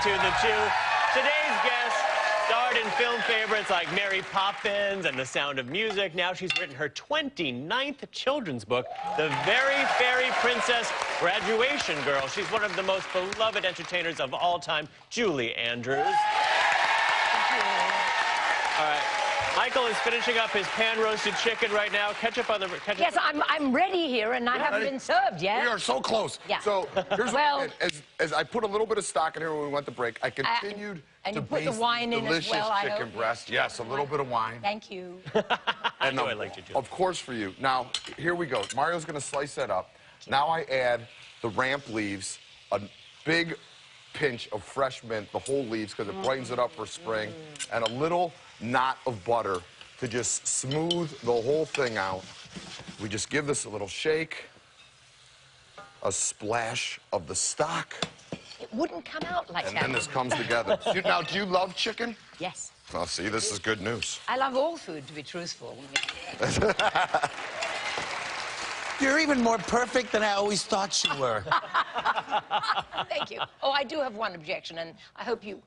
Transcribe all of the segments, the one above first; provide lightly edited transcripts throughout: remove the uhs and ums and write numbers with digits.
JAChu4302014. Today's guest starred in film favorites like Mary Poppins and The Sound of Music. Now she's written her 29th children's book, The Very Fairy Princess Graduation Girl. She's one of the most beloved entertainers of all time, Julie Andrews. Thank you. All right. Michael is finishing up his pan-roasted chicken right now. Ketchup on the... Ketchup. Yes, I'm ready here, and I haven't been served yet. We are so close. Yeah. So here's what as I put a little bit of stock in here when we went to break, I continued and to you put baste the wine in delicious as well, I chicken hope. breast. Yes, a little bit of wine. Thank you. I know I liked you, Julie. Of course for you. Now, here we go. Mario's going to slice that up. Now I add the ramp leaves, a big pinch of fresh mint, the whole leaves, because it brightens it up for spring, and a little knot of butter to just smooth the whole thing out. We just give this a little shake, a splash of the stock, It wouldn't come out like and that. then this comes together. Now, do you love chicken? Yes. Well, see, this is good news. I love all food, to be truthful. You're even more perfect than I always thought you were. Thank you. Oh, I do have one objection, and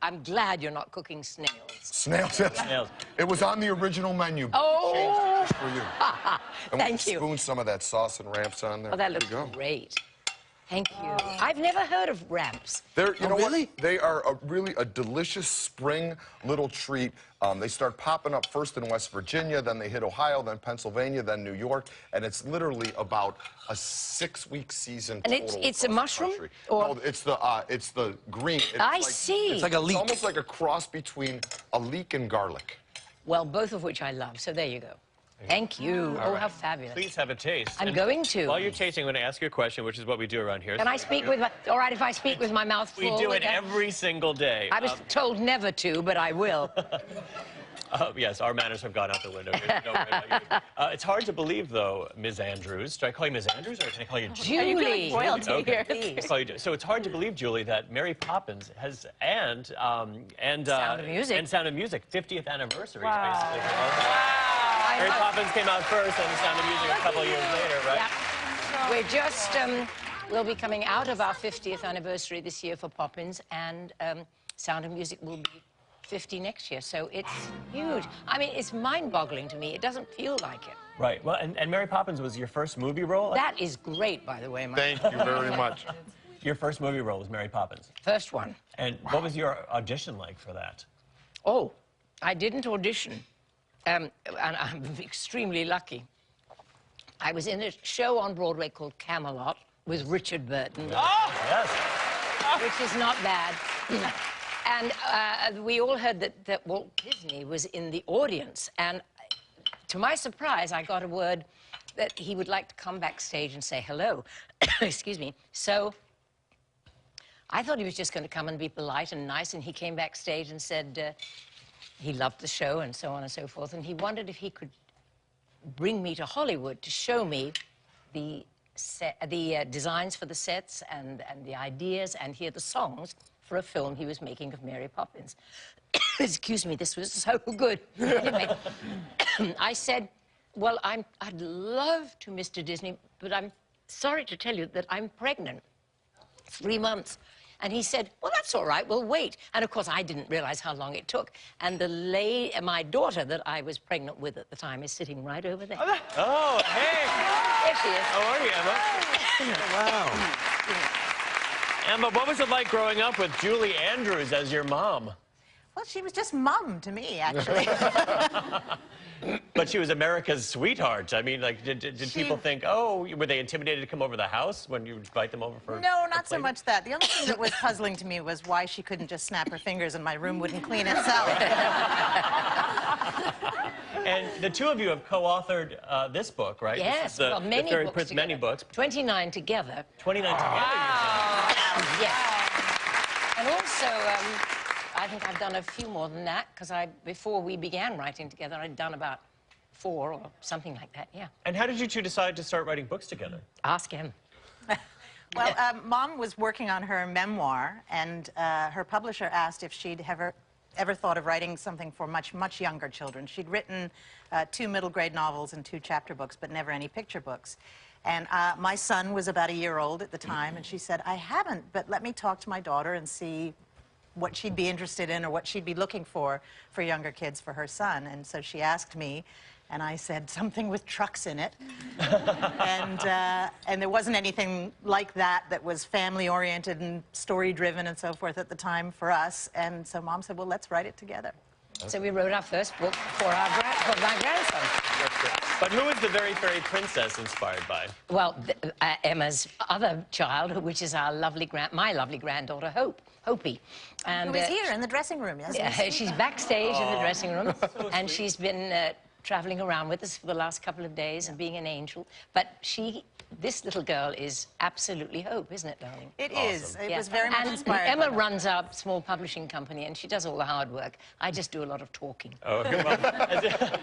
I'm glad you're not cooking snails. Snails. Snails. It was on the original menu. Oh! Changed it just for you. And Thank you. Spoon some of that sauce and ramps on there. Oh, that looks There you go. great. Thank you. I've never heard of ramps. They're, you know really? what? They are really a delicious spring little treat. They start popping up first in West Virginia, then they hit Ohio, then Pennsylvania, then New York, and it's literally about a 6-week season. And total it's a across the mushroom? country. Or... No, it's the green. It's I like, see. It's like a leek. It's almost like a cross between a leek and garlic. Well, both of which I love, so there you go. Thank you. All Oh, right. how fabulous. Please have a taste. I'm And going to. While you're tasting, I'm going to ask you a question, which is what we do around here. Can I speak with my... All right, if I speak with my mouth full. We do it with that? every single day. I was told never to, but I will. Yes, our manners have gone out the window. There's no way about you. It's hard to believe, though, Ms. Andrews. Do I call you Ms. Andrews, or can I call you Julie? Julie. Royalty Okay. here. I'll call you Julie. So it's hard to believe, Julie, that Mary Poppins has and Sound of Music. and Sound of Music 50th anniversary. Wow. Basically. Mary Poppins came out first, and The Sound of Music a couple of years later, right? Yeah. We're just, we'll be coming out of our 50th anniversary this year for Poppins, and Sound of Music will be 50 next year, so it's huge. I mean, it's mind-boggling to me. It doesn't feel like it. Right. Well, and Mary Poppins was your first movie role? That is great, by the way, my Thank you very much. Your first movie role was Mary Poppins. first one. And what was your audition like for that? Oh, I didn't audition, and I'm extremely lucky. I was in a show on Broadway called Camelot with Richard Burton, Yes. which is not bad. And we all heard that Walt Disney was in the audience, and to my surprise, I got a word that he would like to come backstage and say hello. Excuse me. So I thought he was just going to come and be polite and nice, and he came backstage and said he loved the show and so on and so forth, and he wondered if he could bring me to Hollywood to show me the designs for the sets and the ideas and hear the songs for a film he was making of Mary Poppins. Excuse me, this was so good. Anyway, I said, well, I'd love to, Mr. Disney, but I'm sorry to tell you that I'm pregnant. 3 months. And he said, well, that's all right, we'll wait. And of course, I didn't realize how long it took. And my daughter that I was pregnant with at the time is sitting right over there. Oh, hey. There she is. How are you, Emma? Wow. Emma, what was it like growing up with Julie Andrews as your mom? Well, she was just mum to me, actually. But she was America's sweetheart. I mean, like, did people think, oh, were they intimidated to come over the house when you invite them over for... No, not so much that. The only thing that was puzzling to me was why she couldn't just snap her fingers and my room wouldn't clean itself. And the two of you have co-authored this book, right? Yes, This is the, well, many Fairy books Prince, together. many books. 29 together. 29 together. Yes. And also, I think I've done a few more than that, because before we began writing together, I'd done about 4 or something like that, yeah. And how did you two decide to start writing books together? Ask him. Well, Mom was working on her memoir, and her publisher asked if she'd ever thought of writing something for much, much younger children. She'd written 2 middle-grade novels and 2 chapter books, but never any picture books. And my son was about a year old at the time, and she said, I haven't, but let me talk to my daughter and see what she'd be interested in or what she'd be looking for younger kids for her son. And so she asked me, and I said something with trucks in it. And there wasn't anything like that was family-oriented and story-driven and so forth at the time for us. And so Mom said, well, let's write it together. So we wrote our first book for my grandson. But who is the Very Fairy Princess inspired by? Well, Emma's other child, which is our my lovely granddaughter, Hopi. And, Who is here in the dressing room, yes? Yeah, she's backstage in the dressing room, and she's been traveling around with us for the last couple of days and being an angel. But this little girl is absolutely Hope, isn't it, darling? It is. It was very much inspired. Emma runs our small publishing company, and she does all the hard work. I just do a lot of talking. Oh, well,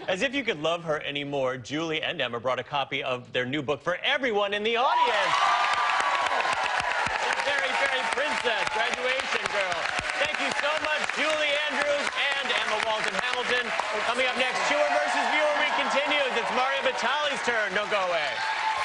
as if you could love her anymore, Julie and Emma brought a copy of their new book for everyone in the audience. The Very Fairy Princess, Graduation Girl. Thank you so much, Julie Andrews and Emma Walton-Hamilton. Coming up next, Chewer versus Viewer continues. It's Mario Batali's turn. Don't go away.